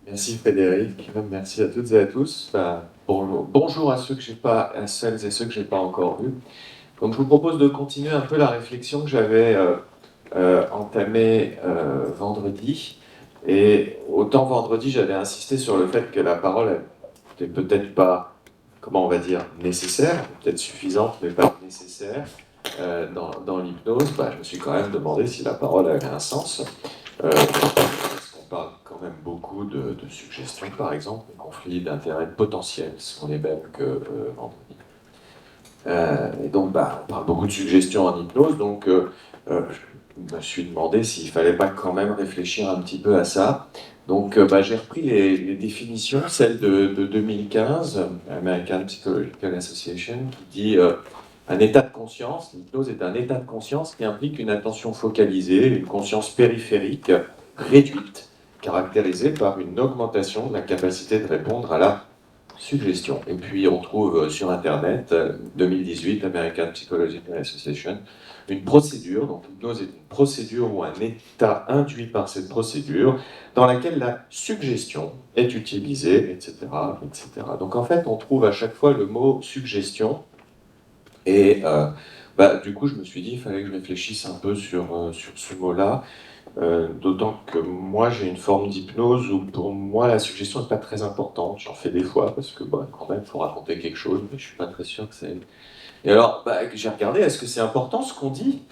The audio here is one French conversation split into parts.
Merci Frédéric, merci à toutes et à tous. Bonjour à à celles et ceux que je n'ai pas encore vus. Donc je vous propose de continuer un peu la réflexion que j'avais entamée vendredi. Et autant vendredi, j'avais insisté sur le fait que la parole n'était peut-être pas, comment on va dire, nécessaire, peut-être suffisante, mais pas nécessaire dans l'hypnose. Je me suis quand même demandé si la parole avait un sens. Parce qu'on parle quand même beaucoup de suggestions, par exemple, de conflits d'intérêts potentiels, ce sont les mêmes que vendredi. Et donc, on parle beaucoup de suggestions en hypnose, donc je me suis demandé s'il ne fallait pas quand même réfléchir un petit peu à ça. Donc, j'ai repris les définitions, celle de 2015, American Psychological Association, qui dit un état de conscience, l'hypnose est un état de conscience qui implique une attention focalisée, une conscience périphérique réduite, caractérisée par une augmentation de la capacité de répondre à la suggestion. Et puis on trouve sur Internet, 2018, American Psychological Association, une procédure, donc l'hypnose est une procédure ou un état induit par cette procédure, dans laquelle la suggestion est utilisée, etc., etc. Donc en fait, on trouve à chaque fois le mot suggestion, et du coup, je me suis dit, il fallait que je réfléchisse un peu sur ce mot-là. D'autant que moi j'ai une forme d'hypnose où pour moi la suggestion n'est pas très importante. J'en fais des fois parce que quand même il faut raconter quelque chose, mais je suis pas très sûr que c'est. Et alors j'ai regardé, est-ce que c'est important ce qu'on dit?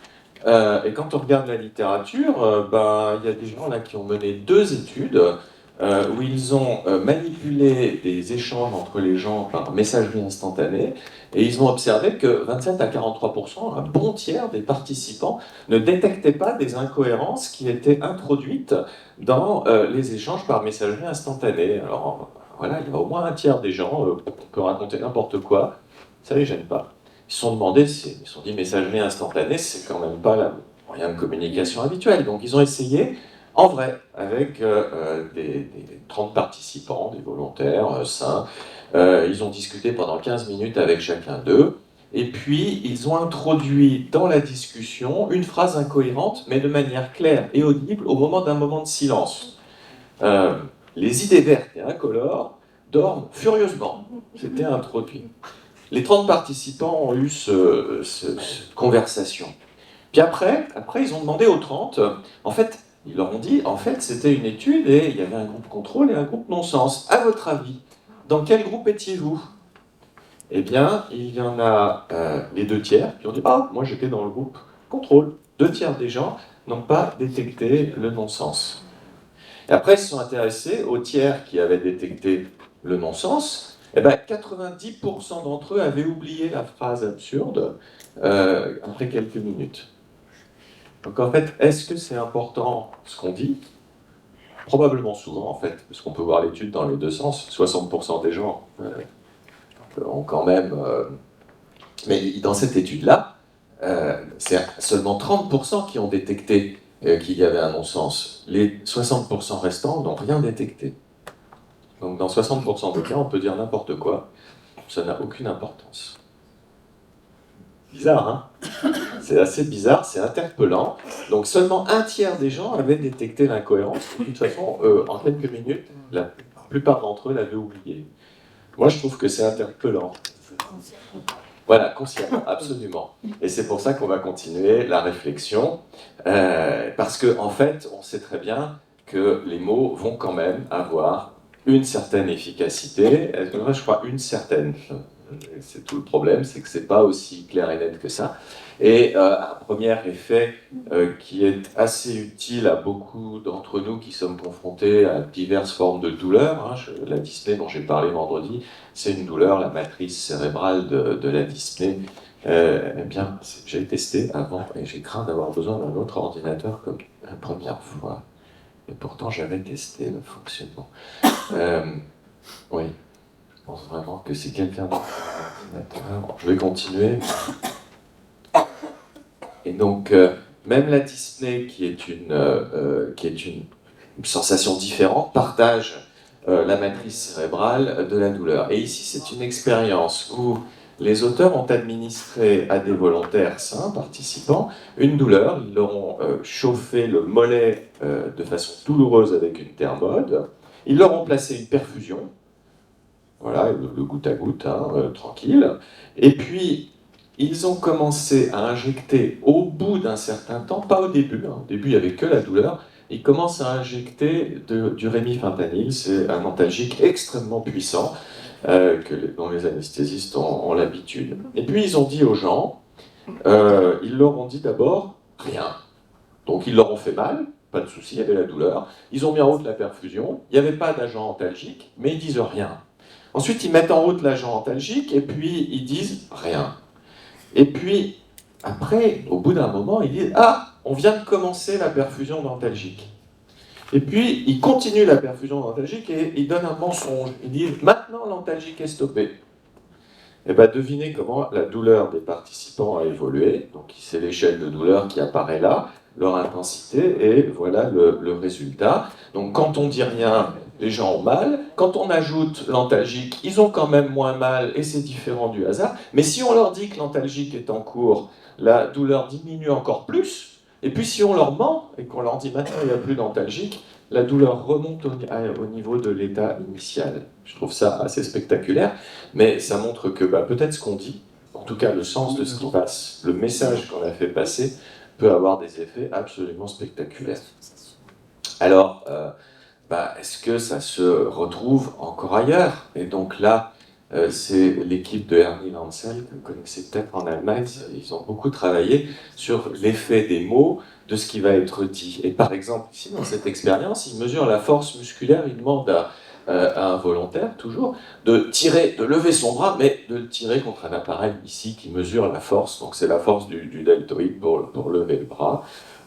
Et quand on regarde la littérature, il y a des gens là qui ont mené deux études où ils ont manipulé des échanges entre les gens par messagerie instantanée, et ils ont observé que 27 à 43%, un bon tiers des participants, ne détectaient pas des incohérences qui étaient introduites dans les échanges par messagerie instantanée. Alors voilà, il y a au moins un tiers des gens, on peut raconter n'importe quoi, ça les gêne pas. Ils se sont demandé, ils se sont dit, messagerie instantanée, c'est quand même pas le moyen de communication habituel. Donc ils ont essayé en vrai, avec des 30 participants, des volontaires sains. Ils ont discuté pendant 15 minutes avec chacun d'eux. Et puis, ils ont introduit dans la discussion une phrase incohérente, mais de manière claire et audible au moment d'un moment de silence. Euh, les idées vertes et incolores dorment furieusement. C'était introduit. Les 30 participants ont eu cette conversation. Puis après, ils ont demandé aux 30, en fait, ils leur ont dit, en fait, c'était une étude et il y avait un groupe contrôle et un groupe non-sens. À votre avis, dans quel groupe étiez-vous? Eh bien, il y en a les deux tiers qui ont dit, ah, moi j'étais dans le groupe contrôle. Deux tiers des gens n'ont pas détecté le non-sens. Et après, ils se sont intéressés aux tiers qui avaient détecté le non-sens. Eh bien, 90% d'entre eux avaient oublié la phrase absurde après quelques minutes. Donc en fait, est-ce que c'est important ce qu'on dit? Probablement souvent en fait, parce qu'on peut voir l'étude dans les deux sens. 60% des gens ont quand même... mais dans cette étude-là, c'est seulement 30% qui ont détecté qu'il y avait un non-sens. Les 60% restants n'ont rien détecté. Donc dans 60% des cas, on peut dire n'importe quoi. Ça n'a aucune importance. Bizarre, hein? C'est assez bizarre, c'est interpellant. Donc seulement un tiers des gens avaient détecté l'incohérence. De toute façon, en quelques minutes, la plupart d'entre eux l'avaient oublié. Moi, je trouve que c'est interpellant. Voilà, consciemment, absolument. Et c'est pour ça qu'on va continuer la réflexion, parce qu'en fait, on sait très bien que les mots vont quand même avoir une certaine efficacité. Je crois une certaine. C'est tout le problème, c'est que c'est pas aussi clair et net que ça. Et un premier effet qui est assez utile à beaucoup d'entre nous qui sommes confrontés à diverses formes de douleur. La dyspnée dont j'ai parlé vendredi, c'est une douleur, la matrice cérébrale de la dyspnée. Eh bien, j'ai testé avant et j'ai craint d'avoir besoin d'un autre ordinateur comme la première fois. Et pourtant, j'avais testé le fonctionnement. Oui. Je pense vraiment que c'est quelqu'un d'autre. Je vais continuer. Et donc, même la dyspnée, qui est une sensation différente, partage la matrice cérébrale de la douleur. Et ici, c'est une expérience où les auteurs ont administré à des volontaires sains, participants, une douleur. Ils leur ont chauffé le mollet de façon douloureuse avec une thermode. Ils leur ont placé une perfusion, voilà, le goutte à goutte, hein, tranquille. Et puis, ils ont commencé à injecter au bout d'un certain temps, pas au début, hein, au début il n'y avait que la douleur, ils commencent à injecter du rémifentanil, c'est un antalgique extrêmement puissant dont les anesthésistes ont l'habitude. Et puis ils ont dit aux gens, ils leur ont dit d'abord rien. Donc ils leur ont fait mal, pas de souci, il y avait la douleur. Ils ont mis en route la perfusion, il n'y avait pas d'agent antalgique, mais ils disent rien. Ensuite ils mettent en route l'agent antalgique et puis ils disent rien. Et puis après, au bout d'un moment, ils disent ah, on vient de commencer la perfusion dentalgique. Et puis ils continuent la perfusion dentalgique et ils donnent un mensonge. Ils disent maintenant l'antalgique est stoppée. Et bien devinez comment la douleur des participants a évolué. Donc c'est l'échelle de douleur qui apparaît là, leur intensité, et voilà le résultat. Donc quand on dit rien, les gens ont mal. Quand on ajoute l'antalgique, ils ont quand même moins mal, et c'est différent du hasard. Mais si on leur dit que l'antalgique est en cours, la douleur diminue encore plus. Et puis si on leur ment, et qu'on leur dit maintenant il n'y a plus d'antalgique, la douleur remonte au niveau de l'état initial. Je trouve ça assez spectaculaire, mais ça montre que peut-être ce qu'on dit, en tout cas le sens de ce qui passe, le message qu'on a fait passer, peut avoir des effets absolument spectaculaires. Alors, est-ce que ça se retrouve encore ailleurs? Et donc là, c'est l'équipe de Ernie Lancel, que vous connaissez peut-être en Allemagne, ils ont beaucoup travaillé sur l'effet des mots de ce qui va être dit. Et par exemple, ici, dans cette expérience, ils mesurent la force musculaire, ils demandent à un volontaire, toujours, de tirer, de lever son bras, mais de le tirer contre un appareil ici qui mesure la force, donc c'est la force du deltoïde pour lever le bras.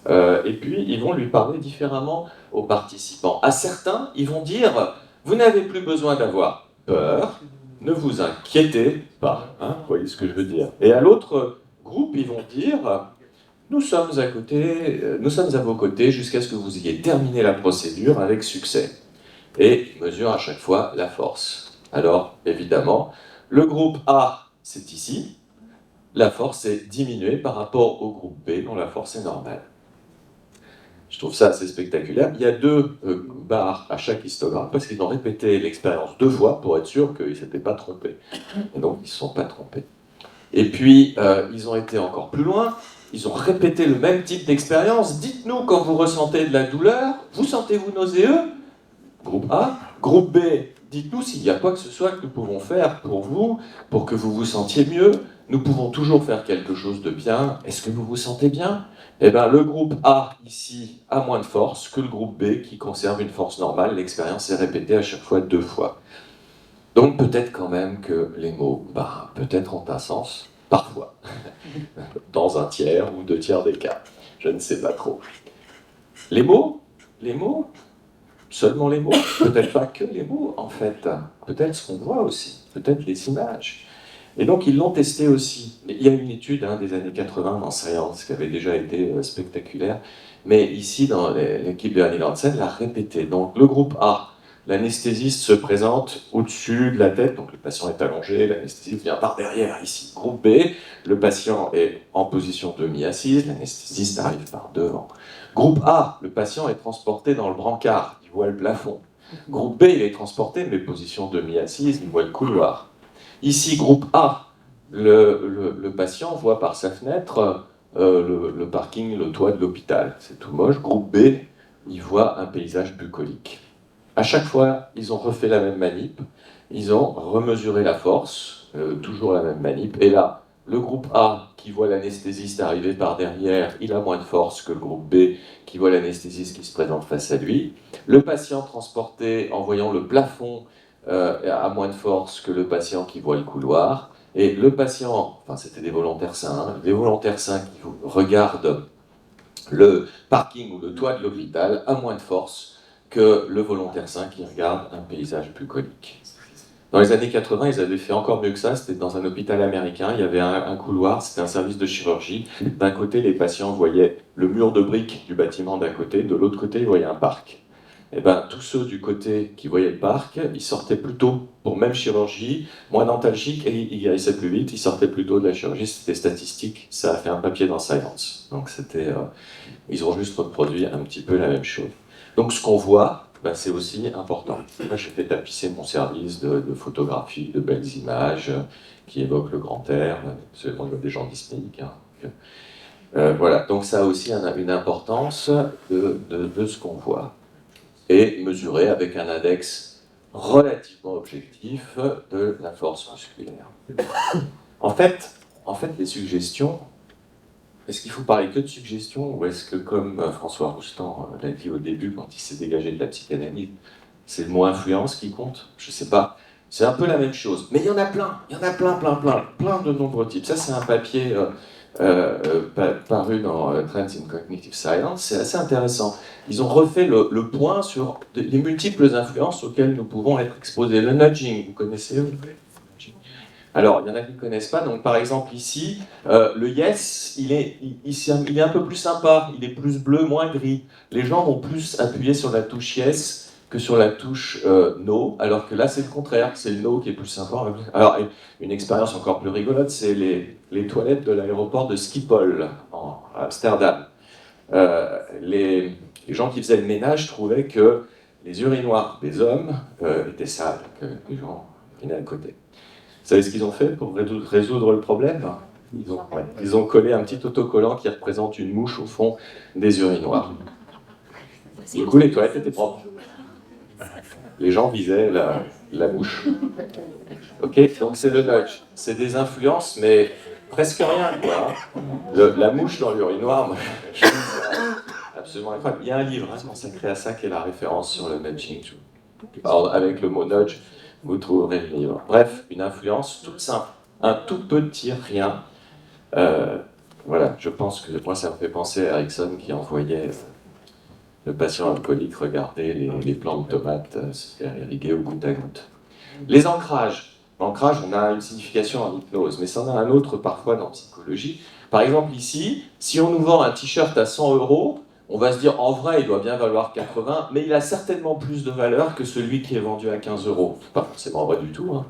Et puis, ils vont lui parler différemment aux participants. À certains, ils vont dire, vous n'avez plus besoin d'avoir peur, ne vous inquiétez pas, hein, vous voyez ce que je veux dire. Et à l'autre groupe, ils vont dire, nous sommes à vos côtés jusqu'à ce que vous ayez terminé la procédure avec succès. Et ils mesurent à chaque fois la force. Alors, évidemment, le groupe A, c'est ici, la force est diminuée par rapport au groupe B, dont la force est normale. Je trouve ça assez spectaculaire. Il y a deux barres à chaque histogramme, parce qu'ils ont répété l'expérience 2 fois pour être sûr qu'ils ne s'étaient pas trompés. Et donc, ils ne se sont pas trompés. Et puis, ils ont été encore plus loin. Ils ont répété le même type d'expérience. Dites-nous quand vous ressentez de la douleur, vous sentez-vous nauséeux? Groupe A. Groupe B, dites-nous s'il y a quoi que ce soit que nous pouvons faire pour vous, pour que vous vous sentiez mieux. Nous pouvons toujours faire quelque chose de bien. Est-ce que vous vous sentez bien? Eh bien, le groupe A, ici, a moins de force que le groupe B, qui conserve une force normale. L'expérience est répétée à chaque fois 2 fois. Donc peut-être quand même que les mots, peut-être ont un sens, parfois, dans un tiers ou 2 tiers des cas. Je ne sais pas trop. Les mots, seulement les mots, peut-être pas que les mots, en fait. Peut-être ce qu'on voit aussi, peut-être les images. Et donc, ils l'ont testé aussi. Il y a une étude des années 80 dans Science qui avait déjà été spectaculaire. Mais ici, dans l'équipe de Annie Lancel, l'a répété. Donc, le groupe A, l'anesthésiste se présente au-dessus de la tête. Donc, le patient est allongé, l'anesthésiste vient par derrière, ici. Groupe B, le patient est en position demi-assise, l'anesthésiste arrive par devant. Groupe A, le patient est transporté dans le brancard, il voit le plafond. Groupe B, il est transporté, mais position demi-assise, il voit le couloir. Ici, groupe A, le patient voit par sa fenêtre le parking, le toit de l'hôpital. C'est tout moche. Groupe B, il voit un paysage bucolique. À chaque fois, ils ont refait la même manip. Ils ont remesuré la force, toujours la même manip. Et là, le groupe A, qui voit l'anesthésiste arriver par derrière, il a moins de force que le groupe B, qui voit l'anesthésiste qui se présente face à lui. Le patient transporté, en voyant le plafond, a moins de force que le patient qui voit le couloir. Et le patient, enfin c'était des volontaires sains, les volontaires sains qui regardent le parking ou le toit de l'hôpital a moins de force que le volontaire sain qui regarde un paysage bucolique. Dans les années 80, ils avaient fait encore mieux que ça, c'était dans un hôpital américain, il y avait un couloir, c'était un service de chirurgie. D'un côté, les patients voyaient le mur de briques du bâtiment d'un côté, de l'autre côté, ils voyaient un parc. Et tous ceux du côté qui voyaient le parc, ils sortaient plus tôt pour même chirurgie, moins dentalgique, et ils guérissaient plus vite, ils sortaient plus tôt de la chirurgie, c'était statistique, ça a fait un papier dans Science. Donc ils ont juste reproduit un petit peu la même chose. Donc ce qu'on voit, bah, c'est aussi important. Moi, j'ai fait tapisser mon service de photographie, de belles images qui évoquent le grand air, c'est des gens dyspnéiques. Hein. Voilà, donc ça a aussi une importance de ce qu'on voit. Et mesuré avec un index relativement objectif de la force musculaire. En fait, les suggestions, est-ce qu'il faut parler que de suggestions ou est-ce que, comme François Roustan l'a dit au début quand il s'est dégagé de la psychanalyse, c'est le mot influence qui compte? Je ne sais pas. C'est un peu la même chose. Mais il y en a plein, plein de nombreux types. Ça, c'est un papier paru dans Trends in Cognitive Science. C'est assez intéressant. Ils ont refait le point sur les multiples influences auxquelles nous pouvons être exposés. Le nudging, vous connaissez? Alors, il y en a qui ne connaissent pas. Donc, par exemple, ici, le yes, il est un peu plus sympa. Il est plus bleu, moins gris. Les gens vont plus appuyer sur la touche yes que sur la touche no, alors que là, c'est le contraire. C'est le no qui est plus sympa. Alors, une expérience encore plus rigolote, c'est les toilettes de l'aéroport de Schiphol, à Amsterdam. Les gens qui faisaient le ménage trouvaient que les urinoirs des hommes étaient sales, que les gens venaient à côté. Vous savez ce qu'ils ont fait pour résoudre le problème? Ils ont collé un petit autocollant qui représente une mouche au fond des urinoirs. Du coup, les toilettes étaient propres. Les gens visaient la mouche. Ok, donc c'est le nudge. C'est des influences, mais presque rien, quoi. La mouche dans l'urinoir, je trouve ça absolument incroyable. Il y a un livre consacré à ça qui est la référence sur le nudging. Alors, avec le mot nudge, vous trouverez le livre. Bref, une influence toute simple, un tout petit rien. Voilà, je pense que moi ça me fait penser à Erickson qui envoyait le patient alcoolique regarder les plants de tomates se faire irriguer au goutte à goutte. Les ancrages. L'ancrage, on a une signification en hypnose, mais ça en a un autre parfois dans psychologie. Par exemple ici, si on nous vend un t-shirt à 100 €, on va se dire, en vrai, il doit bien valoir 80, mais il a certainement plus de valeur que celui qui est vendu à 15 €. C'est pas forcément vrai du tout, hein.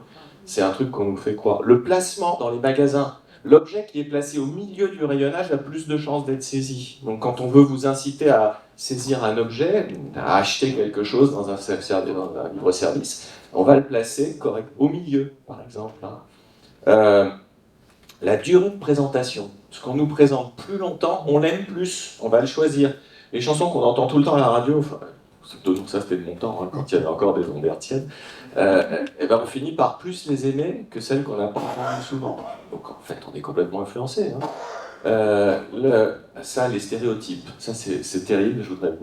C'est un truc qu'on nous fait croire. Le placement dans les magasins, l'objet qui est placé au milieu du rayonnage a plus de chances d'être saisi. Donc quand on veut vous inciter à saisir un objet, à acheter quelque chose dans un libre-service, on va le placer correct au milieu, par exemple. La durée de présentation. Ce qu'on nous présente plus longtemps, on l'aime plus, on va le choisir. Les chansons qu'on entend tout le temps à la radio, enfin, ça c'était de mon temps, hein, quand il y avait encore des ondes hertziennes, et ben on finit par plus les aimer que celles qu'on n'a pas entendues souvent. Donc en fait, on est complètement influencé. Hein. Ça, les stéréotypes, ça c'est terrible, je voudrais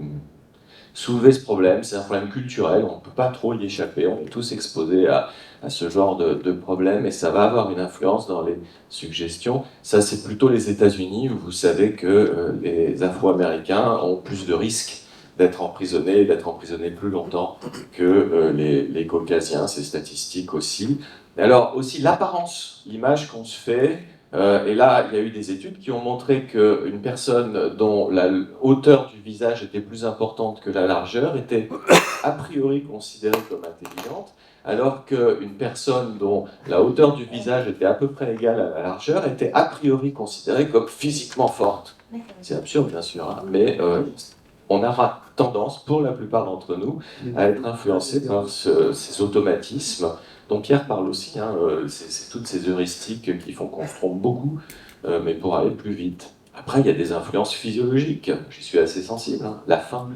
soulever ce problème, c'est un problème culturel, on ne peut pas trop y échapper, on est tous exposés à ce genre de problème et ça va avoir une influence dans les suggestions. Ça, c'est plutôt les États-Unis où vous savez que les Afro-Américains ont plus de risques d'être emprisonnés plus longtemps que les Caucasiens, c'est statistique aussi. Et alors aussi l'apparence, l'image qu'on se fait. Et là, il y a eu des études qui ont montré qu'une personne dont la hauteur du visage était plus importante que la largeur était a priori considérée comme intelligente, alors qu'une personne dont la hauteur du visage était à peu près égale à la largeur était a priori considérée comme physiquement forte. C'est absurde, bien sûr, hein, mais on aura tendance, pour la plupart d'entre nous, à être influencés par ces automatismes dont Pierre parle aussi, hein, c'est toutes ces heuristiques qui font qu'on se trompe beaucoup, mais pour aller plus vite. Après, il y a des influences physiologiques, j'y suis assez sensible, hein. La faim.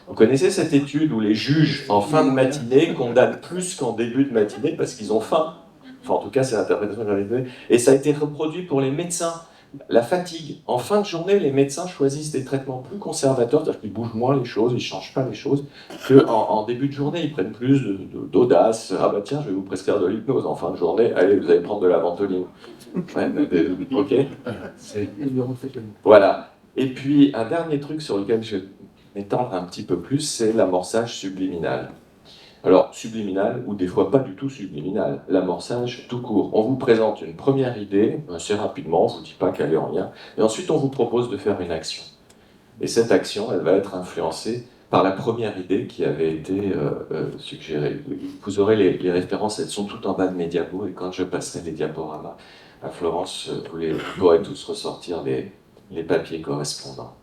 Vous connaissez cette étude où les juges, en fin de matinée, condamnent plus qu'en début de matinée parce qu'ils ont faim? Enfin, en tout cas, c'est l'interprétation que j'avais donnée. Et ça a été reproduit pour les médecins. La fatigue. En fin de journée, les médecins choisissent des traitements plus conservateurs, c'est-à-dire qu'ils bougent moins les choses, ils ne changent pas les choses, qu'en début de journée, ils prennent plus d'audace. Ah bah tiens, je vais vous prescrire de l'hypnose. En fin de journée, allez, vous allez prendre de la ventoline. Ouais, ok. Voilà. Et puis, un dernier truc sur lequel je vais m'étendre un petit peu plus, c'est l'amorçage subliminal. Alors, subliminal, ou des fois pas du tout subliminal, l'amorçage tout court. On vous présente une première idée, assez rapidement, on ne vous dit pas qu'elle est en lien, et ensuite on vous propose de faire une action. Et cette action, elle va être influencée par la première idée qui avait été suggérée. Vous aurez les références, elles sont toutes en bas de mes diapos, et quand je passerai les diaporamas à Florence, vous pourrez tous ressortir les papiers correspondants.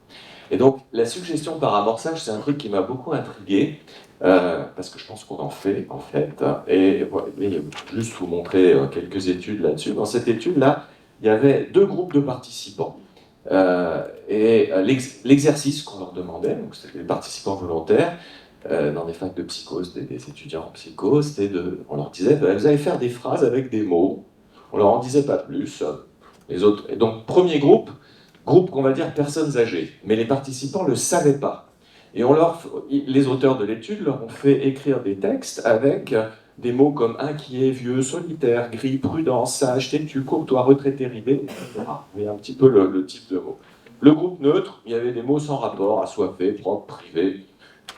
Et donc, la suggestion par amorçage, c'est un truc qui m'a beaucoup intrigué, parce que je pense qu'on en fait, en fait. Et voilà, juste vous montrer quelques études là-dessus. Dans cette étude-là, il y avait deux groupes de participants. L'exercice qu'on leur demandait, donc c'était des participants volontaires, dans des facs de psycho, c'était des étudiants en psycho, on leur disait, vous allez faire des phrases avec des mots, on leur en disait pas plus. Les autres, et donc premier groupe qu'on va dire personnes âgées, mais les participants ne le savaient pas. Et les auteurs de l'étude leur ont fait écrire des textes avec des mots comme inquiet, vieux, solitaire, gris, prudent, sage, têtu, courtois, retraité, ridé, etc. Il y a un petit peu le type de mots. Le groupe neutre, il y avait des mots sans rapport, assoiffé, propre, privé,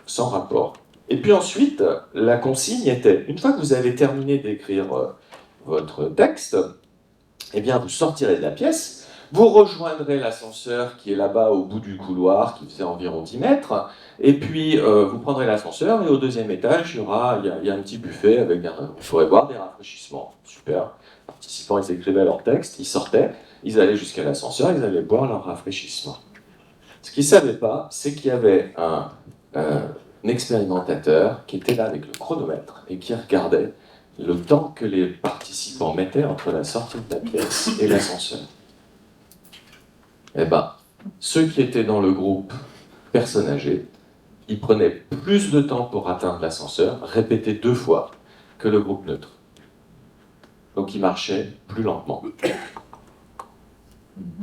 sans rapport. Et puis ensuite, la consigne était, une fois que vous avez terminé d'écrire votre texte, eh bien, vous sortirez de la pièce, vous rejoindrez l'ascenseur qui est là-bas au bout du couloir, qui faisait environ 10 mètres, et puis vous prendrez l'ascenseur, et au deuxième étage, il y a un petit buffet avec vous pourrez boire des rafraîchissements. Super. Les participants, ils écrivaient leur texte, ils sortaient, ils allaient jusqu'à l'ascenseur, ils allaient boire leur rafraîchissement. Ce qu'ils ne savaient pas, c'est qu'il y avait un expérimentateur qui était là avec le chronomètre et qui regardait le temps que les participants mettaient entre la sortie de la pièce et l'ascenseur. Eh bien, ceux qui étaient dans le groupe personnes âgées, ils prenaient plus de temps pour atteindre l'ascenseur, répété 2 fois, que le groupe neutre. Donc ils marchaient plus lentement.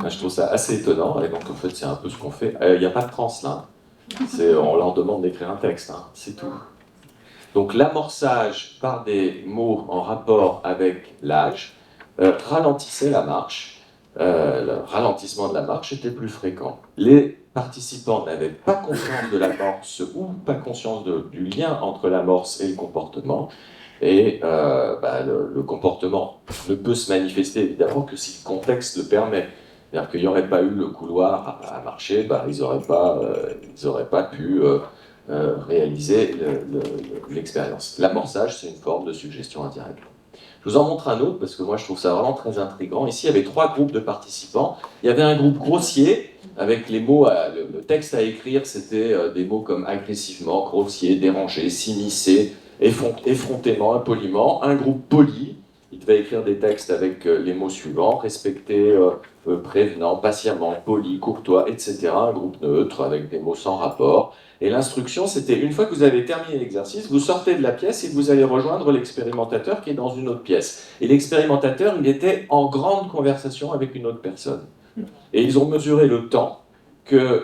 Je trouve ça assez étonnant, et donc en fait c'est un peu ce qu'on fait. Il n'y a pas de transe là. On leur demande d'écrire un texte, hein, c'est tout. Donc l'amorçage par des mots en rapport avec l'âge ralentissait la marche. Le ralentissement de la marche était plus fréquent. Les participants n'avaient pas conscience de l'amorce ou pas conscience du lien entre l'amorce et le comportement. Et le comportement ne peut se manifester évidemment que si le contexte le permet. C'est-à-dire qu'il n'y aurait pas eu le couloir à marcher, ils n'auraient pas pu réaliser l'expérience. L'amorçage, c'est une forme de suggestion indirecte. Je vous en montre un autre parce que moi je trouve ça vraiment très intriguant. Ici, il y avait 3 groupes de participants. Il y avait un groupe grossier avec les mots, le texte à écrire, c'était des mots comme agressivement, grossier, dérangé, s'immiscer, effrontément, impoliment. Un groupe poli, il devait écrire des textes avec les mots suivants, respecter, prévenant, patiemment, poli, courtois, etc. Un groupe neutre avec des mots sans rapport. Et l'instruction, c'était une fois que vous avez terminé l'exercice, vous sortez de la pièce et vous allez rejoindre l'expérimentateur qui est dans une autre pièce. Et l'expérimentateur, il était en grande conversation avec une autre personne. Et ils ont mesuré le temps que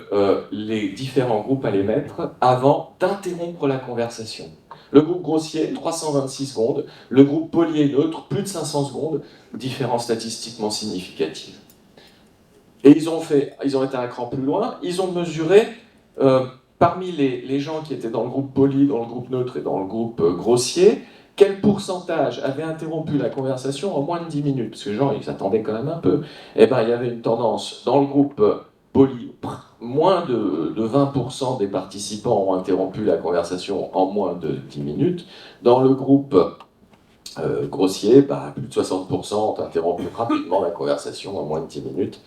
les différents groupes allaient mettre avant d'interrompre la conversation. Le groupe grossier, 326 secondes. Le groupe poli et neutre, plus de 500 secondes. Différence statistiquement significative. Et ils ont été un cran plus loin. Ils ont mesuré, parmi les gens qui étaient dans le groupe poli, dans le groupe neutre et dans le groupe grossier, quel pourcentage avait interrompu la conversation en moins de 10 minutes? Parce que les gens, ils s'attendaient quand même un peu. Eh bien, il y avait une tendance dans le groupe poli, moins de 20% des participants ont interrompu la conversation en moins de 10 minutes. Dans le groupe grossier, plus de 60% ont interrompu rapidement la conversation en moins de 10 minutes.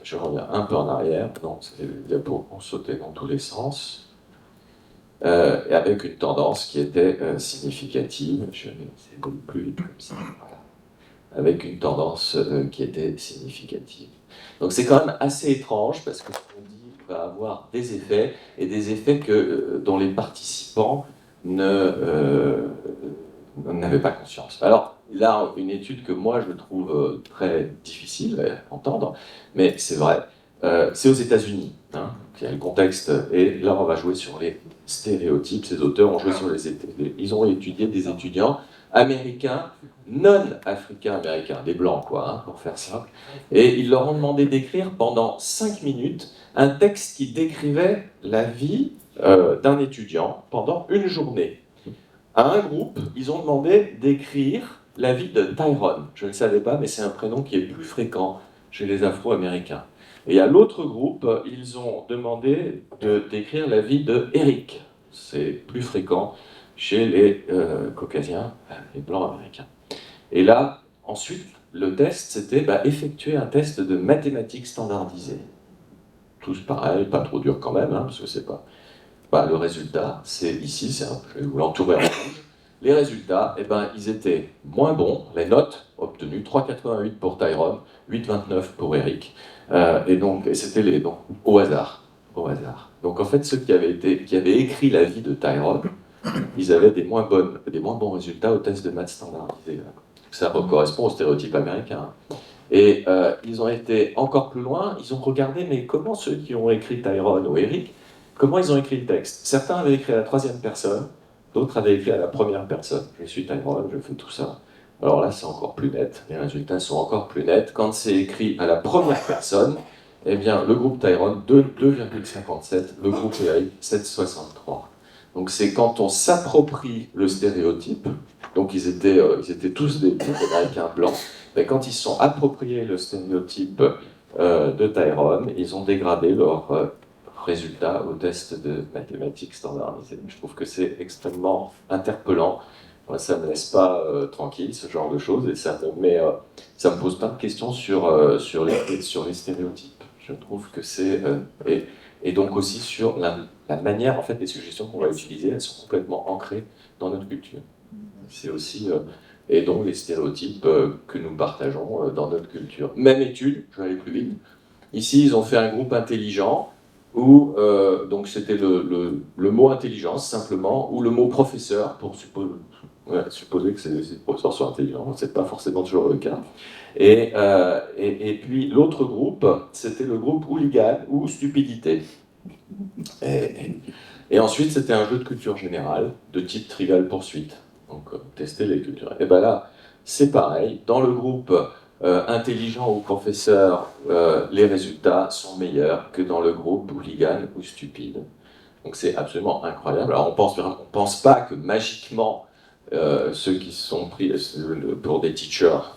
Je reviens un peu en arrière, non, les diapos ont sauté dans tous les sens. Et avec une tendance qui était significative, je vais essayer d'aller plus vite comme ça, voilà. Avec une tendance qui était significative. Donc c'est quand même assez étrange parce que ce qu'on dit va avoir des effets, et des effets dont les participants n'avaient pas conscience. Alors là, une étude que moi je trouve très difficile à entendre, mais c'est vrai, c'est aux États-Unis. Hein, le contexte, et là on va jouer sur les stéréotypes. Ces auteurs ont joué sur ils ont étudié des étudiants américains, non-africains-américains, des blancs quoi, hein, pour faire simple, et ils leur ont demandé d'écrire pendant 5 minutes un texte qui décrivait la vie d'un étudiant pendant une journée. À un groupe, ils ont demandé d'écrire la vie de Tyrone. Je ne le savais pas, mais c'est un prénom qui est plus fréquent chez les Afro-Américains. Et à l'autre groupe, ils ont demandé d'écrire la vie de Eric. C'est plus fréquent chez les Caucasiens, les Blancs américains. Et là, ensuite, le test, c'était effectuer un test de mathématiques standardisées. tous pareil, pas trop dur quand même, hein, parce que c'est pas... Bah, le résultat, c'est ici, je vais vous l'entourer en rouge. Les résultats, eh ben, ils étaient moins bons, les notes obtenues, 3,88 pour Tyrone, 8,29 pour Eric, et c'était donc au hasard, au hasard. Donc en fait, ceux qui avaient écrit la vie de Tyrone, ils avaient des moins bons résultats au test de maths standardisé. Ça correspond au stéréotype américain. Et ils ont été encore plus loin, ils ont regardé, mais comment ceux qui ont écrit Tyrone ou Eric, comment ils ont écrit le texte. Certains avaient écrit à la troisième personne, d'autres avaient écrit à la première personne. Je suis Tyrone, je fais tout ça. Alors là, c'est encore plus net, les résultats sont encore plus nets. Quand c'est écrit à la première personne, eh bien, le groupe Tyrone, 2,57, le groupe Eric, 7,63. Donc c'est quand on s'approprie le stéréotype, donc ils étaient tous des Américains blancs, mais quand ils se sont appropriés le stéréotype de Tyrone, ils ont dégradé leurs résultats au test de mathématiques standardisées. Je trouve que c'est extrêmement interpellant. Moi, ça ne me laisse pas tranquille, ce genre de choses, et ça me pose plein de questions sur les stéréotypes. Je trouve que c'est... et donc aussi sur la manière, en fait, les suggestions qu'on va utiliser, elles sont complètement ancrées dans notre culture. C'est aussi... et donc les stéréotypes que nous partageons dans notre culture. Même étude, je vais aller plus vite. Ici, ils ont fait un groupe intelligent, où donc c'était le mot intelligence, simplement, ou le mot professeur, pour supposer que ces professeurs sont intelligents, c'est pas forcément toujours le cas. Et puis l'autre groupe, c'était le groupe hooligan ou stupidité. Et ensuite, c'était un jeu de culture générale, de type Trivial Poursuite. Donc, tester les cultures. Et bien là, c'est pareil. Dans le groupe intelligent ou professeur, les résultats sont meilleurs que dans le groupe hooligan ou stupide. Donc, c'est absolument incroyable. Alors, on pense pas que magiquement, ceux qui se sont pris pour des teachers,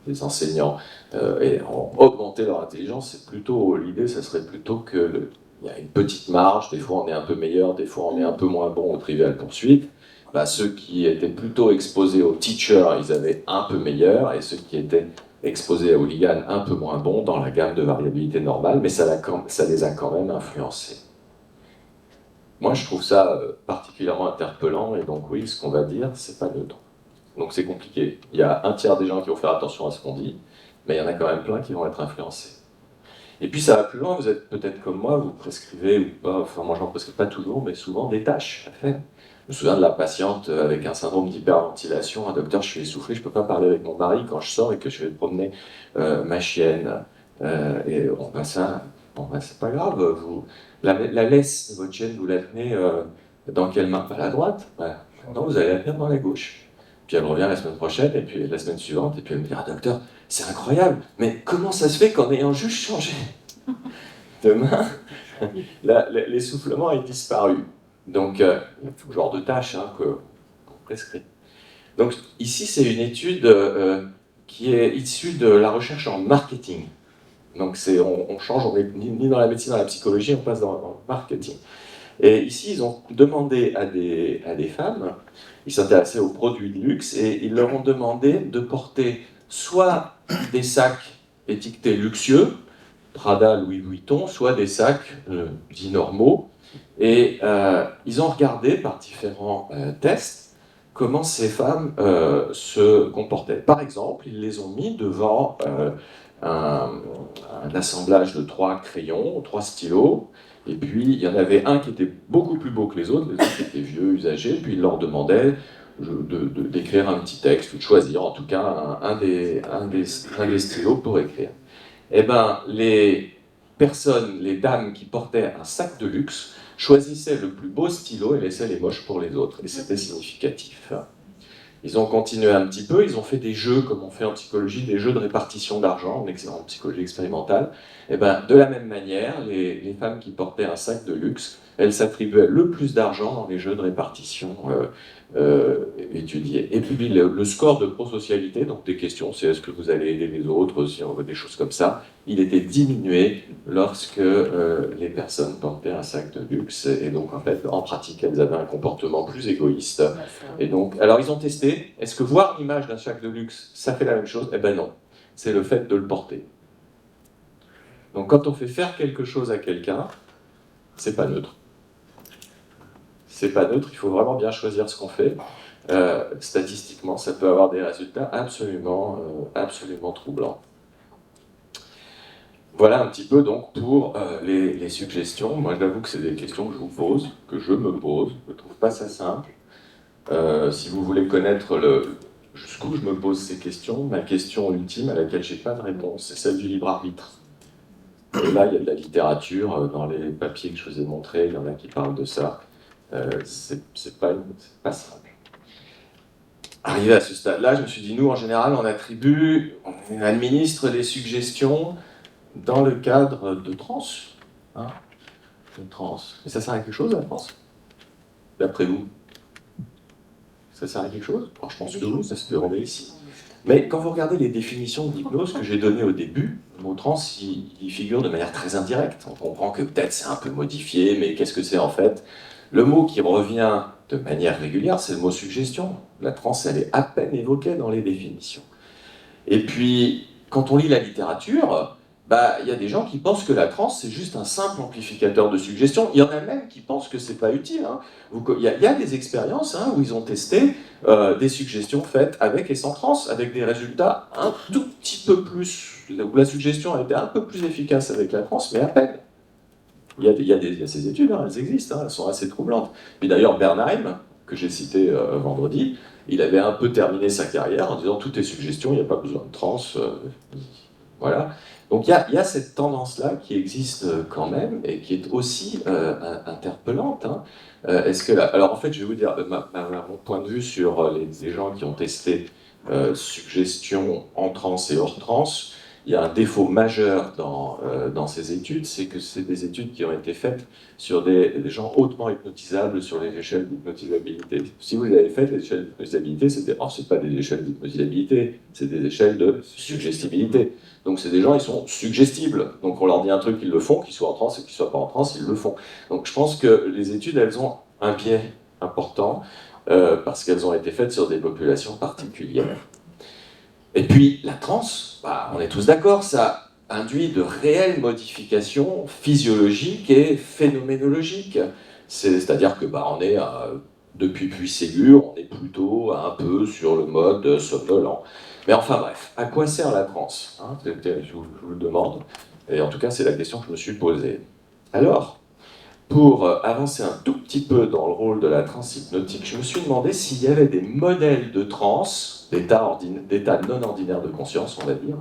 des enseignants, ont augmenté leur intelligence. C'est plutôt l'idée, ça serait plutôt que il y a une petite marge, des fois on est un peu meilleur, des fois on est un peu moins bon au Trivial Poursuite. Bah, ceux qui étaient plutôt exposés aux teachers, ils avaient un peu meilleur, et ceux qui étaient exposés à hooligan, un peu moins bons dans la gamme de variabilité normale, mais ça les a quand même influencés. Moi je trouve ça particulièrement interpellant, et donc oui, ce qu'on va dire, c'est pas neutre. Donc c'est compliqué. Il y a un tiers des gens qui vont faire attention à ce qu'on dit, mais il y en a quand même plein qui vont être influencés. Et puis ça va plus loin, vous êtes peut-être comme moi, vous prescrivez ou pas, enfin moi j'en prescris pas toujours, mais souvent des tâches à faire. Je me souviens de la patiente avec un syndrome d'hyperventilation, un docteur, je suis essoufflé, je peux pas parler avec mon mari quand je sors et que je vais promener ma chienne. Et on va ça, bon ben c'est pas grave, la laisse de votre chienne, vous la tenez dans quelle main? Pas la droite, ouais. Non, vous allez la tenir dans la gauche. Puis elle revient la semaine prochaine, et puis la semaine suivante, et puis elle me dit, ah docteur, c'est incroyable, mais comment ça se fait qu'en ayant juste changé de main, l'essoufflement est disparu. Donc, il y a tout genre de tâches qu'on prescrit. Donc, ici, c'est une étude qui est issue de la recherche en marketing. Donc, on change, on n'est ni dans la médecine, ni dans la psychologie, on passe dans le marketing. Et ici, ils ont demandé à des femmes, ils s'intéressaient aux produits de luxe, et ils leur ont demandé de porter soit des sacs étiquetés luxueux, Prada, Louis Vuitton, soit des sacs dits normaux. Et ils ont regardé par différents tests comment ces femmes se comportaient. Par exemple, ils les ont mis devant un assemblage de 3 crayons, 3 stylos, et puis il y en avait un qui était beaucoup plus beau que les autres étaient vieux, usagés, puis ils leur demandaient d'écrire un petit texte, ou de choisir en tout cas un des stylos pour écrire. Eh bien, les dames qui portaient un sac de luxe, choisissaient le plus beau stylo et laissaient les moches pour les autres. Et c'était significatif. Ils ont continué un petit peu, ils ont fait des jeux, comme on fait en psychologie, des jeux de répartition d'argent, en psychologie expérimentale. Et ben, de la même manière, les femmes qui portaient un sac de luxe, elles s'attribuaient le plus d'argent dans les jeux de répartition étudiés. Et puis le score de prosocialité, donc des questions, c'est est-ce que vous allez aider les autres, si on veut des choses comme ça, il était diminué lorsque les personnes portaient un sac de luxe. Et donc, en fait, en pratique, elles avaient un comportement plus égoïste. Et donc, alors ils ont testé, est-ce que voir l'image d'un sac de luxe, ça fait la même chose? Eh ben non, c'est le fait de le porter. Donc quand on fait faire quelque chose à quelqu'un, c'est pas neutre. C'est pas neutre, il faut vraiment bien choisir ce qu'on fait. Statistiquement, ça peut avoir des résultats absolument, absolument troublants. Voilà un petit peu donc pour les suggestions. Moi j'avoue que c'est des questions que je vous pose, que je me pose. Je ne trouve pas ça simple. Si vous voulez connaître jusqu'où je me pose ces questions, ma question ultime à laquelle j'ai pas de réponse, c'est celle du libre arbitre. Et là, il y a de la littérature dans les papiers que je vous ai montrés, il y en a qui parlent de ça. C'est pas simple. Arrivé à ce stade-là, je me suis dit, nous, en général, on administre les suggestions dans le cadre de trans. Hein, de trans. Mais ça sert à quelque chose, la trans? D'après vous? Ça sert à quelque chose? Alors, je pense que oui, ça se peut relever ici. Mais quand vous regardez les définitions d'hypnose que j'ai données au début, le mot trans, il figure de manière très indirecte. On comprend que peut-être c'est un peu modifié, mais qu'est-ce que c'est en fait? Le mot qui revient de manière régulière, c'est le mot suggestion. La transe, elle est à peine évoquée dans les définitions. Et puis, quand on lit la littérature, il y a des gens qui pensent que la transe, c'est juste un simple amplificateur de suggestion. Il y en a même qui pensent que c'est pas utile. Hein. Il y a des expériences où ils ont testé des suggestions faites avec et sans transe, avec des résultats un tout petit peu plus, où la suggestion a été un peu plus efficace avec la transe, mais à peine. Il y a ces études, elles existent, elles sont assez troublantes. Puis d'ailleurs, Bernheim, que j'ai cité vendredi, il avait un peu terminé sa carrière en disant toutes les suggestions, il n'y a pas besoin de trans. Voilà. Donc il y a cette tendance-là qui existe quand même et qui est aussi interpellante. Hein. Alors en fait, je vais vous dire mon point de vue sur les gens qui ont testé suggestion en trans et hors trans. Il y a un défaut majeur dans ces études, c'est que c'est des études qui ont été faites sur des gens hautement hypnotisables sur les échelles d'hypnotisabilité. Si vous les avez faites, les échelles d'hypnotisabilité, c'est pas des échelles d'hypnotisabilité, c'est des échelles de suggestibilité. Donc c'est des gens, ils sont suggestibles. Donc on leur dit un truc, ils le font, qu'ils soient en transe ou qu'ils soient pas en transe, ils le font. Donc je pense que les études, elles ont un biais important parce qu'elles ont été faites sur des populations particulières. Et puis, la transe, on est tous d'accord, ça induit de réelles modifications physiologiques et phénoménologiques. C'est-à-dire que on est, depuis Puységur, on est plutôt un peu sur le mode somnolent. Mais enfin bref, à quoi sert la transe, hein, je vous le demande, et en tout cas c'est la question que je me suis posée. Alors, pour avancer un tout petit peu dans le rôle de la transe hypnotique, je me suis demandé s'il y avait des modèles de transe, d'état non ordinaire de conscience, on va dire,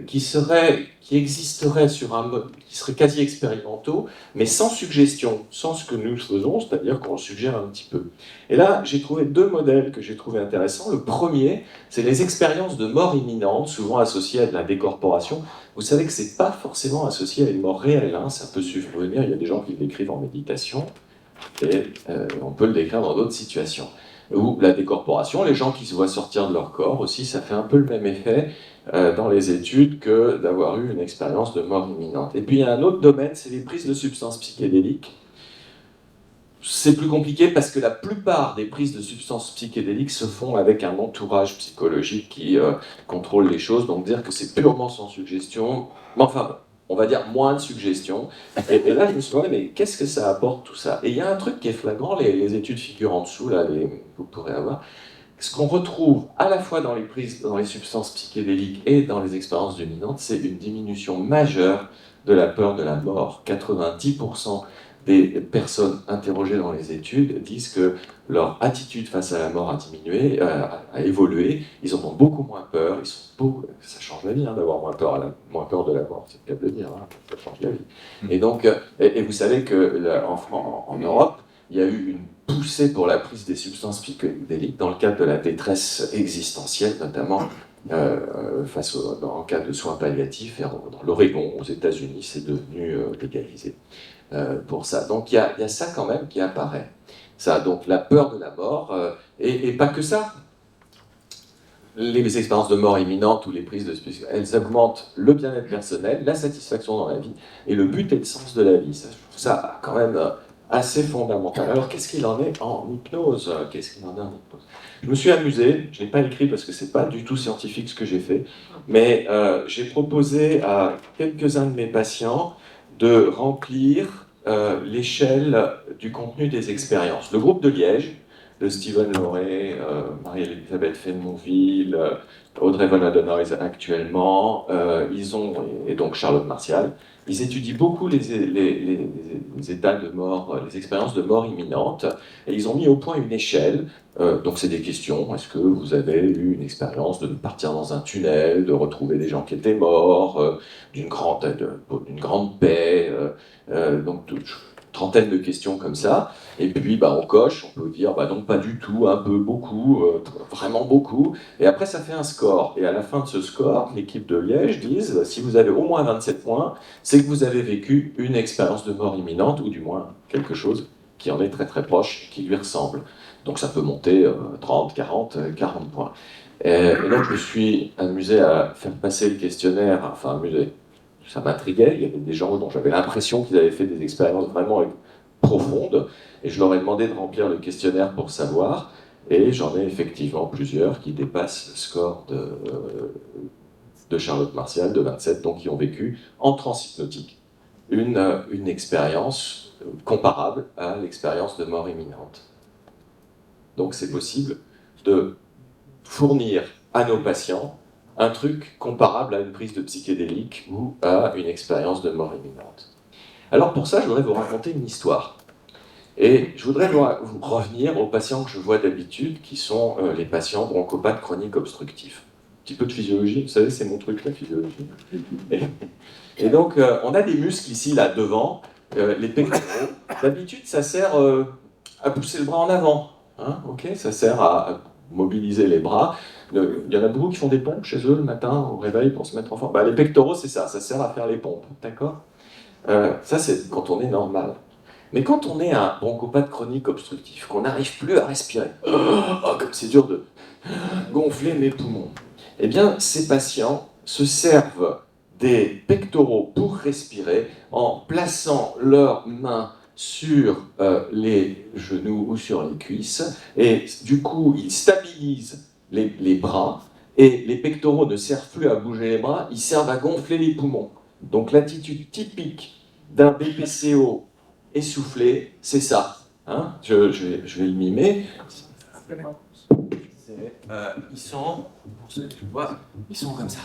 qui existeraient sur un mode, qui seraient quasi expérimentaux, mais sans suggestion, sans ce que nous faisons, c'est-à-dire qu'on le suggère un petit peu. Et là, j'ai trouvé deux modèles que j'ai trouvé intéressants. Le premier, c'est les expériences de mort imminente, souvent associées à de la décorporation. Vous savez que c'est pas forcément associé à une mort réelle, hein, ça peut survenir, il y a des gens qui le décrivent en méditation, et on peut le décrire dans d'autres situations. Ou la décorporation, les gens qui se voient sortir de leur corps aussi, ça fait un peu le même effet dans les études que d'avoir eu une expérience de mort imminente. Et puis il y a un autre domaine, c'est les prises de substances psychédéliques. C'est plus compliqué parce que la plupart des prises de substances psychédéliques se font avec un entourage psychologique qui contrôle les choses, donc dire que c'est purement sans suggestion, mais enfin, on va dire moins de suggestion. Et là, je me suis demandé, mais qu'est-ce que ça apporte tout ça? Et il y a un truc qui est flagrant, les études figurent en dessous, là, vous pourrez avoir. Ce qu'on retrouve à la fois dans les substances psychédéliques et dans les expériences dominantes, c'est une diminution majeure de la peur de la mort. 90% des personnes interrogées dans les études disent que leur attitude face à la mort a diminué, a évolué, ils en ont beaucoup moins peur, ça change la vie d'avoir moins peur de la mort, c'est le cas de le dire, ça change la vie. Et donc, et vous savez qu'en Europe, il y a eu une poussée pour la prise des substances psychédéliques dans le cadre de la détresse existentielle, notamment en cas de soins palliatifs. Et dans l'Oregon, aux États-Unis, c'est devenu légalisé pour ça. Donc il y a ça quand même qui apparaît. Ça, donc la peur de la mort, et pas que ça. Les expériences de mort imminente ou les prises de substances, elles augmentent le bien-être personnel, la satisfaction dans la vie et le but et le sens de la vie. Ça, je trouve ça quand même assez fondamentale. Alors, qu'est-ce qu'il en est en hypnose? Qu'est-ce qu'il en est en hypnose? Je me suis amusé, je n'ai pas écrit parce que c'est pas du tout scientifique ce que j'ai fait, mais j'ai proposé à quelques-uns de mes patients de remplir l'échelle du contenu des expériences. Le groupe de Liège, de Stephen Loret, Marie-Elisabeth Fenmonville, Audrey Von Adenauer actuellement, et donc Charlotte Martial, ils étudient beaucoup les états de mort, les expériences de mort imminente, et ils ont mis au point une échelle. Donc c'est des questions. Est-ce que vous avez eu une expérience de partir dans un tunnel, de retrouver des gens qui étaient morts, d'une grande paix, donc trentaine de questions comme ça. Et puis bah, on coche, on peut dire bah non pas du tout, un peu, beaucoup, vraiment beaucoup. Et après ça fait un score. Et à la fin de ce score, l'équipe de Liège disent si vous avez au moins 27 points, c'est que vous avez vécu une expérience de mort imminente, ou du moins quelque chose qui en est très très proche, qui lui ressemble. Donc ça peut monter 30, 40, 40 points. Et donc je me suis amusé à faire passer le questionnaire, enfin amusé, ça m'intriguait, il y avait des gens dont j'avais l'impression qu'ils avaient fait des expériences vraiment profondes, et je leur ai demandé de remplir le questionnaire pour savoir, et j'en ai effectivement plusieurs qui dépassent le score de Charlotte Martial, de 27, donc qui ont vécu en transhypnotique une expérience comparable à l'expérience de mort imminente. Donc c'est possible de fournir à nos patients un truc comparable à une prise de psychédélique ou à une expérience de mort imminente. Alors pour ça, je voudrais vous raconter une histoire. Et je voudrais vous revenir aux patients que je vois d'habitude, qui sont les patients bronchopathes chroniques obstructifs. Un petit peu de physiologie, vous savez, c'est mon truc, la physiologie. Et donc, on a des muscles ici, là, devant, les pectoraux. D'habitude, ça sert à pousser le bras en avant. Hein, okay, ça sert à mobiliser les bras. Il y en a beaucoup qui font des pompes chez eux le matin au réveil pour se mettre en forme. Bah, les pectoraux, c'est ça sert à faire les pompes, d'accord? Ça, c'est quand on est normal. Mais quand on est un bronchopathe chronique obstructif, qu'on n'arrive plus à respirer, comme c'est dur de gonfler mes poumons, eh bien, ces patients se servent des pectoraux pour respirer en plaçant leurs mains sur les genoux ou sur les cuisses, et du coup, ils stabilisent les bras, et les pectoraux ne servent plus à bouger les bras, ils servent à gonfler les poumons. Donc l'attitude typique d'un BPCO essoufflé, c'est ça. Hein, je vais le mimer. Ils sont, pour ceux qui voient, ils sont comme ça.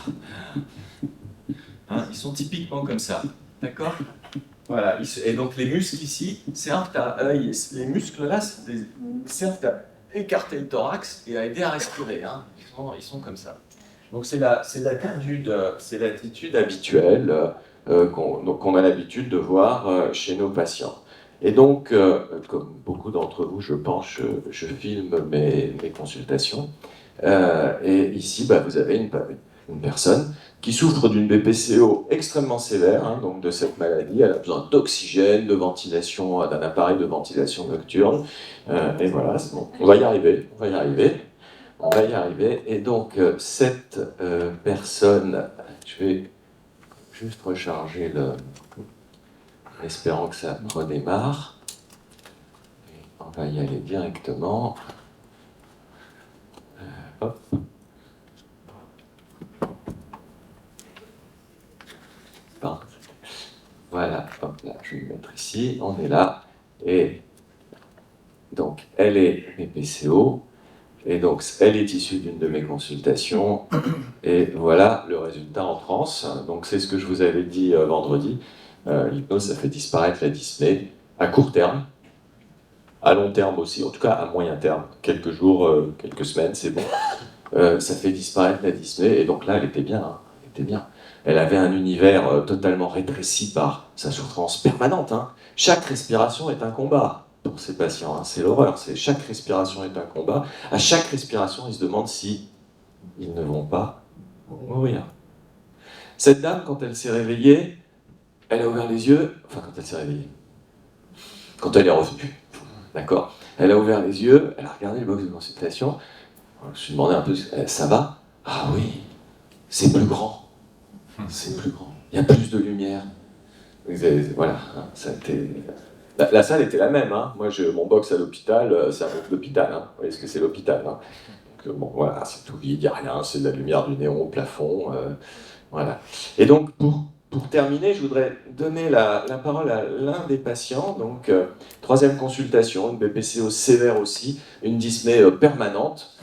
Hein, ils sont typiquement comme ça. D'accord? Voilà. Et donc les muscles ici servent les muscles là servent à écarter le thorax et à aider à respirer. Hein. Ils sont comme ça. Donc c'est l'attitude habituelle qu'on a l'habitude de voir chez nos patients. Et donc, comme beaucoup d'entre vous, je pense, je filme mes consultations. Et ici, bah, vous avez une personne qui souffre d'une BPCO extrêmement sévère, hein, donc de cette maladie. Elle a besoin d'oxygène, de ventilation, d'un appareil de ventilation nocturne. Et voilà, c'est bon. On va y arriver, on va y arriver. On va y arriver. Et donc, cette personne, je vais juste recharger en espérant que ça redémarre. Et on va y aller directement. Hop. Bon. Voilà, hop là, je vais le mettre ici. On est là. Et donc, elle est BPCO. Et donc, elle est issue d'une de mes consultations. Et voilà le résultat en transe. Donc, c'est ce que je vous avais dit vendredi. L'hypnose, ça fait disparaître la dyspnée à court terme, à long terme aussi, en tout cas à moyen terme. Quelques jours, quelques semaines, c'est bon. Ça fait disparaître la dyspnée. Et donc là, elle était bien. Hein, elle était bien. Elle avait un univers totalement rétréci par sa souffrance permanente. Hein. Chaque respiration est un combat pour ces patients. Hein. C'est l'horreur. Chaque respiration est un combat. À chaque respiration, ils se demandent si ils ne vont pas mourir. Cette dame, quand elle s'est réveillée, elle a ouvert les yeux. Enfin, quand elle s'est réveillée. Quand elle est revenue. D'accord? Elle a ouvert les yeux, elle a regardé le box de consultation. Je me suis demandé un peu, ça va? Ah oui, c'est plus grand. C'est plus grand. Il y a plus de lumière. Voilà, hein, ça a été La salle était la même, hein. Moi, mon box à l'hôpital, c'est un box d'hôpital, hein. Vous voyez ce que c'est l'hôpital, hein. Donc, bon, voilà, c'est tout vide, il n'y a rien, c'est de la lumière du néon au plafond, voilà. Et donc, pour terminer, je voudrais donner la parole à l'un des patients, donc troisième consultation, une BPCO sévère aussi, une dyspnée permanente.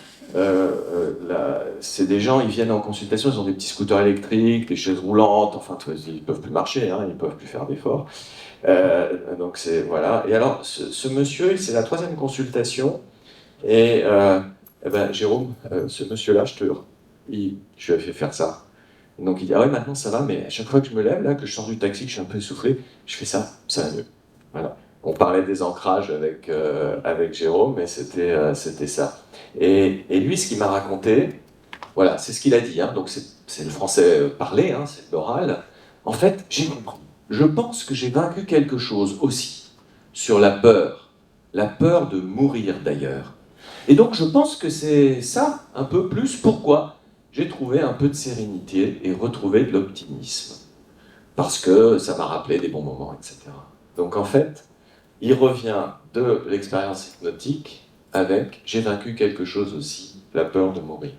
C'est des gens, ils viennent en consultation, ils ont des petits scooters électriques, des chaises roulantes, enfin, ils ne peuvent plus marcher, hein, ils ne peuvent plus faire d'efforts. Donc c'est voilà. Et alors ce monsieur, c'est la troisième consultation. Et eh ben, Jérôme, ce monsieur-là, je lui ai fait faire ça. Et donc il dit ah ouais maintenant ça va, mais à chaque fois que je me lève là, que je sors du taxi, que je suis un peu essoufflé, je fais ça, ça va mieux. Voilà. On parlait des ancrages avec Jérôme, mais c'était ça. Et lui, ce qu'il m'a raconté, voilà, c'est ce qu'il a dit. Hein, donc c'est le français parlé, hein, c'est l'oral. En fait, j'ai compris. Je pense que j'ai vaincu quelque chose aussi sur la peur de mourir d'ailleurs. Et donc je pense que c'est ça, un peu plus, pourquoi j'ai trouvé un peu de sérénité et retrouvé de l'optimisme. Parce que ça m'a rappelé des bons moments, etc. Donc en fait, il revient de l'expérience hypnotique avec j'ai vaincu quelque chose aussi, la peur de mourir.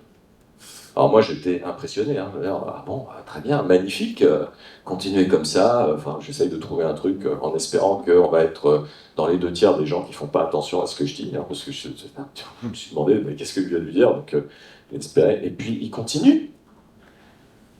Alors moi j'étais impressionné, hein, ah bon, très bien, magnifique, continuez comme ça, enfin j'essaye de trouver un truc en espérant qu'on va être dans les 2 tiers des gens qui font pas attention à ce que je dis, hein, parce que je me suis demandé mais qu'est-ce que je viens de lui dire, donc j'espérais, et puis il continue.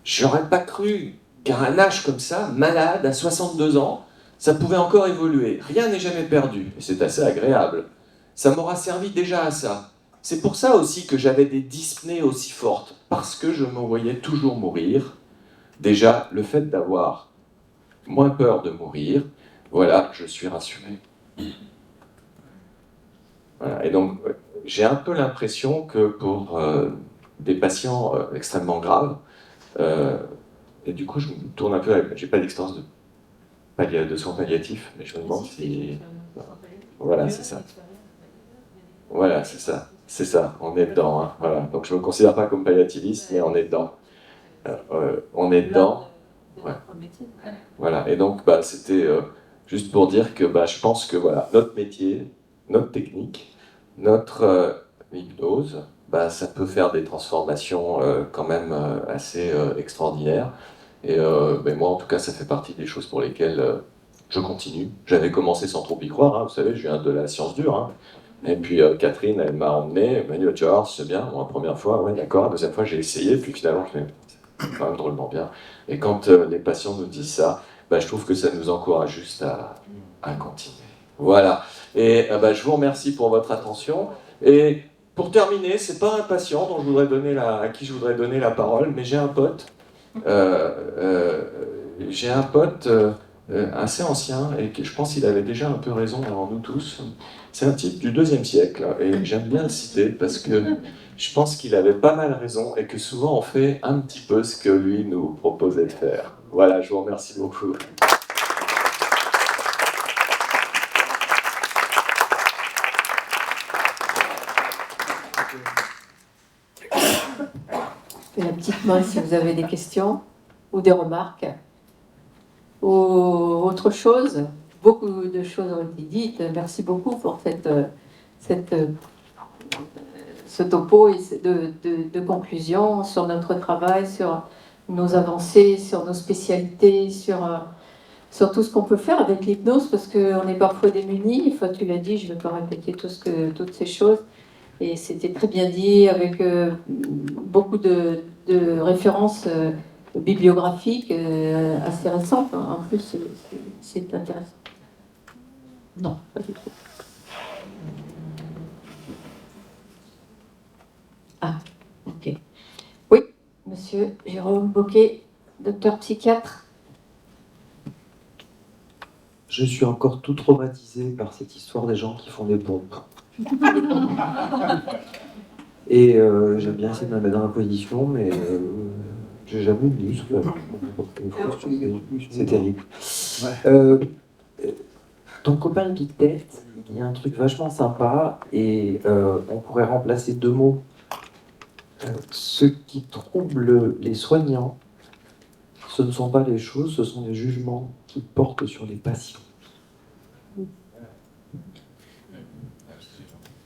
J'aurais pas cru qu'à un âge comme ça, malade, à 62 ans, ça pouvait encore évoluer, rien n'est jamais perdu, et c'est assez agréable. Ça m'aura servi déjà à ça. C'est pour ça aussi que j'avais des dyspnées aussi fortes, parce que je me voyais toujours mourir. Déjà, le fait d'avoir moins peur de mourir, voilà, je suis rassuré. Voilà. Et donc, j'ai un peu l'impression que pour des patients extrêmement graves, et du coup, je me tourne un peu avec. J'ai pas d'expérience de soins palliatifs, mais je me demande si. Voilà, c'est ça. Voilà, c'est ça. C'est ça, on est dedans. Hein. Voilà. Donc je ne me considère pas comme palliativiste, mais on est dedans. On est dedans. Ouais. Voilà. Et donc, bah, c'était juste pour dire que bah, je pense que voilà, notre métier, notre technique, notre hypnose, bah, ça peut faire des transformations quand même assez extraordinaires. Et ben, moi, en tout cas, ça fait partie des choses pour lesquelles je continue. J'avais commencé sans trop y croire, hein, vous savez, je viens de la science dure. Hein. Et puis Catherine, elle m'a emmené, elle m'a dit, tu vas voir, c'est bien. Bon, la première fois, ouais, d'accord. La deuxième fois, j'ai essayé, puis finalement, je fais, c'est quand même drôlement bien. Et quand les patients nous disent ça, bah, je trouve que ça nous encourage juste à continuer. Voilà. Et bah, je vous remercie pour votre attention. Et pour terminer, c'est pas un patient dont je voudrais à qui je voudrais donner la parole, mais j'ai un pote. Euh, euh, j'ai un pote assez ancien et je pense qu'il avait déjà un peu raison avant nous tous. C'est un type du 2e siècle et j'aime bien le citer parce que je pense qu'il avait pas mal raison et que souvent on fait un petit peu ce que lui nous proposait de faire. Voilà, je vous remercie beaucoup. La petite main si vous avez des questions ou des remarques ou autre chose. Beaucoup de choses ont été dites. Merci beaucoup pour ce topo et de conclusion sur notre travail, sur nos avancées, sur nos spécialités, sur tout ce qu'on peut faire avec l'hypnose, parce qu'on est parfois démunis. Une fois tu l'as dit, je ne vais pas répéter toutes ces choses. Et c'était très bien dit, avec beaucoup de références bibliographiques assez récentes. En plus, c'est intéressant. Non, pas du tout. Ah, ok. Oui, monsieur Jérôme Boquet, docteur psychiatre. Je suis encore tout traumatisé par cette histoire des gens qui font des pompes. Et j'aime bien essayer de me mettre dans la position, mais j'ai jamais eu de muscle. C'est terrible. Ton copain Pictet, il y a un truc vachement sympa, et on pourrait remplacer 2 mots. Ce qui trouble les soignants, ce ne sont pas les choses, ce sont les jugements qu'ils portent sur les patients.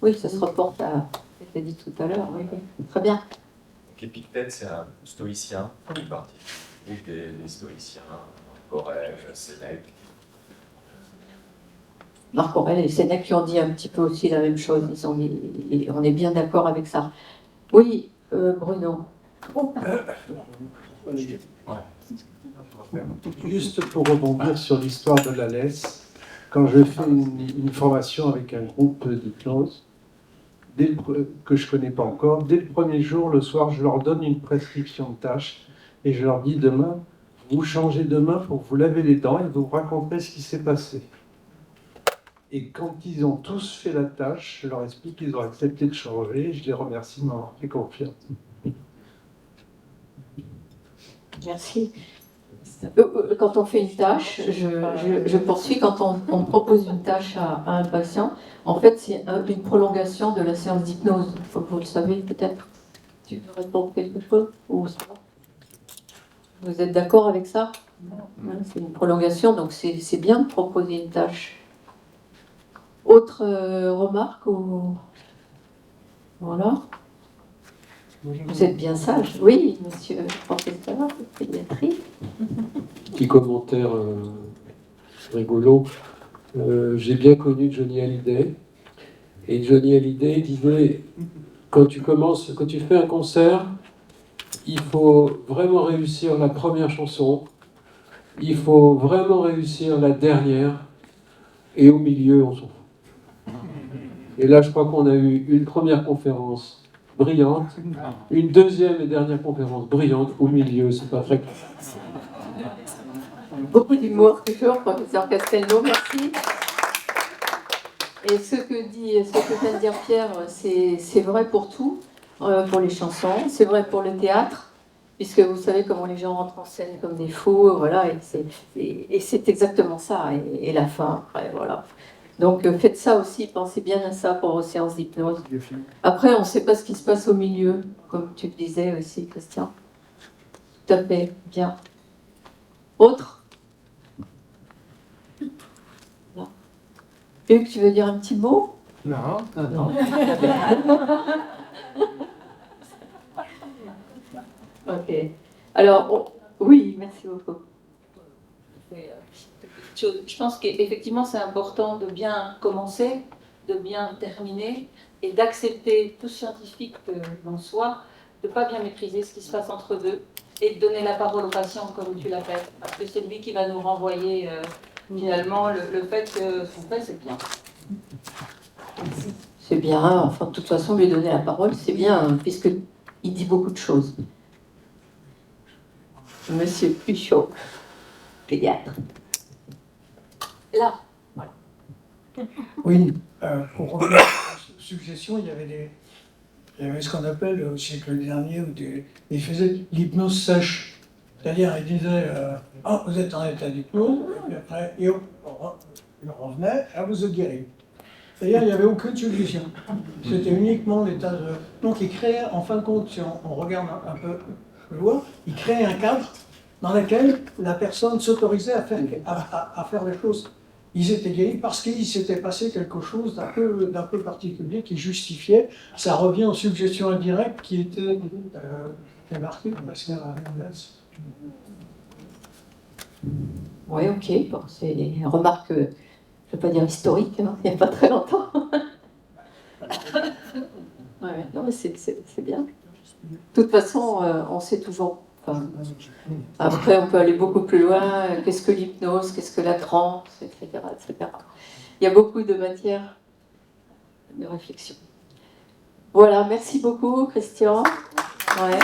Oui, ça se reporte à ce que tu as dit tout à l'heure. Oui, oui. Très bien. Donc Épictète, c'est un stoïcien qui partie du groupe des stoïciens, Aurèle, Sénèque. Marc Aurèle et Sénèque qui ont dit un petit peu aussi la même chose. On est bien d'accord avec ça. Oui, Bruno. Juste pour rebondir sur l'histoire de la laisse, quand je fais une formation avec un groupe d'hypnose, que je ne connais pas encore, dès le premier jour, le soir, je leur donne une prescription de tâches et je leur dis demain, vous changez de main pour vous laver les dents et vous raconterez ce qui s'est passé. Et quand ils ont tous fait la tâche, je leur explique qu'ils ont accepté de changer et je les remercie de m'avoir fait confiance. Merci. Quand on fait une tâche, je poursuis, quand on propose une tâche à un patient, en fait, c'est une prolongation de la séance d'hypnose. Vous le savez peut-être. Tu veux répondre quelque chose ou ça va? Vous êtes d'accord avec ça? C'est une prolongation, donc c'est bien de proposer une tâche. Autre remarque ou... Voilà. Vous êtes bien sage. Oui, monsieur le professeur de pédiatrie. Petit commentaire rigolo. J'ai bien connu Johnny Hallyday. Et Johnny Hallyday disait, quand tu fais un concert, il faut vraiment réussir la première chanson, il faut vraiment réussir la dernière, et au milieu, on s'en fout. Et là, je crois qu'on a eu une première conférence brillante, une deuxième et dernière conférence brillante, au milieu, c'est pas très clair. Beaucoup d'humour toujours, professeur Castelnau, merci. Et ce que vient de dire Pierre, c'est vrai pour tout, pour les chansons, c'est vrai pour le théâtre, puisque vous savez comment les gens rentrent en scène comme des fous, voilà, et c'est exactement ça, et la fin, après, voilà. Donc faites ça aussi, pensez bien à ça pour vos séances d'hypnose. Après, on ne sait pas ce qui se passe au milieu, comme tu le disais aussi, Christian. Tout à fait, bien. Autre? Non. Hugues, tu veux dire un petit mot? Non. Non. Ok. Alors, oui, merci beaucoup. Je pense qu'effectivement, c'est important de bien commencer, de bien terminer et d'accepter, tout scientifique que l'on soit, de ne pas bien maîtriser ce qui se passe entre deux et de donner la parole au patient, comme tu l'appelles, parce que c'est lui qui va nous renvoyer finalement le fait que ce qu'on fait, c'est bien. C'est bien, enfin, de toute façon, lui donner la parole, c'est bien, puisqu'il dit beaucoup de choses. Monsieur Puchot, pédiatre. Là, voilà. Oui, pour revenir aux suggestions, il y avait ce qu'on appelle au siècle dernier, ils faisaient l'hypnose sèche. C'est-à-dire, ils disaient ah, vous êtes en état d'hypnose, et puis après, ils revenaient, ah, vous êtes guéri. C'est-à-dire, il n'y avait aucune suggestion. C'était uniquement l'état de. Donc, ils créaient, en fin de compte, si on regarde un peu plus loin, ils créaient un cadre dans lequel la personne s'autorisait à faire les choses. Ils étaient guéris parce qu'il s'était passé quelque chose d'un peu particulier qui justifiait. Ça revient aux suggestions indirectes qui étaient marquées par Pascal Arnaz. Oui, ok. Bon, c'est une remarque, je ne vais pas dire historique, hein, il n'y a pas très longtemps. Ouais, non, mais c'est bien. De toute façon, on sait toujours. Enfin, après, on peut aller beaucoup plus loin. Qu'est-ce que l'hypnose, qu'est-ce que la transe, etc., etc. Il y a beaucoup de matière de réflexion. Voilà, merci beaucoup, Christian. Ouais.